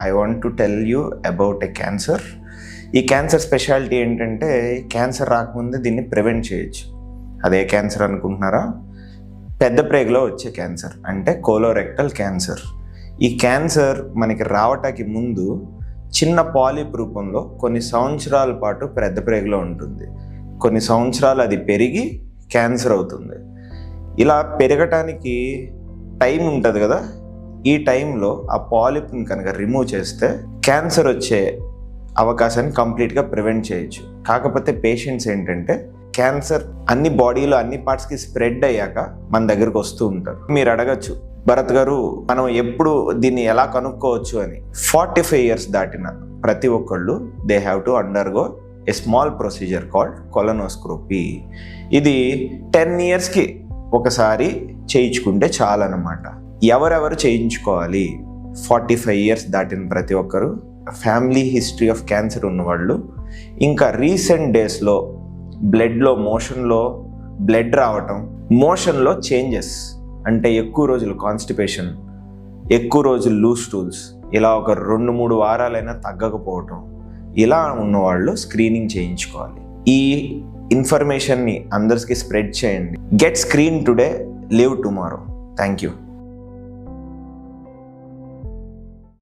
I want to tell you about a cancer. ఈ cancer speciality ఏంటంటే cancer రాకముందే దీన్ని ప్రివెంట్ చేయొచ్చు. అదే క్యాన్సర్ అనుకుంటున్నారా? పెద్ద ప్రేగులో వచ్చే క్యాన్సర్ అంటే కోలోరెక్టల్ క్యాన్సర్. ఈ క్యాన్సర్ మనకి రావటానికి ముందు చిన్న పాలిప్ రూపంలో కొన్ని సంవత్సరాల పాటు పెద్ద ప్రేగులో ఉంటుంది. కొన్ని సంవత్సరాలు అది పెరిగి క్యాన్సర్ అవుతుంది. ఇలా పెరగటానికి టైం ఉంటుంది కదా, ఈ టైంలో ఆ పాలిప్ని కనుక రిమూవ్ చేస్తే క్యాన్సర్ వచ్చే అవకాశాన్ని కంప్లీట్గా ప్రివెంట్ చేయొచ్చు. కాకపోతే పేషెంట్స్ ఏంటంటే క్యాన్సర్ అన్ని బాడీలో అన్ని పార్ట్స్కి స్ప్రెడ్ అయ్యాక మన దగ్గరకు వస్తూ ఉంటారు. మీరు అడగచ్చు, భరత్ గారు మనం ఎప్పుడు దీన్ని ఎలా కనుక్కోవచ్చు అని. 45 years దాటిన ప్రతి ఒక్కళ్ళు they have to undergo a small procedure called colonoscopy. ఇది 10 yearsకి ఒకసారి చేయించుకుంటే చాలన్నమాట. ఎవరెవరు చేయించుకోవాలి? 45 years దాటిన ప్రతి ఒక్కరు, ఫ్యామిలీ హిస్టరీ ఆఫ్ క్యాన్సర్ ఉన్నవాళ్ళు, ఇంకా రీసెంట్ డేస్లో బ్లడ్లో మోషన్లో బ్లడ్ రావటం, మోషన్లో చేంజెస్ అంటే ఎక్కువ రోజులు కాన్స్టిపేషన్, ఎక్కువ రోజులు లూజ్ స్టూల్స్, ఇలా ఒక 2-3 వారాలైనా తగ్గకపోవటం, ఇలా ఉన్నవాళ్ళు స్క్రీనింగ్ చేయించుకోవాలి. ఈ ఇన్ఫర్మేషన్ని అందరికీ స్ప్రెడ్ చేయండి. Get screen today, live tomorrow. Thank you.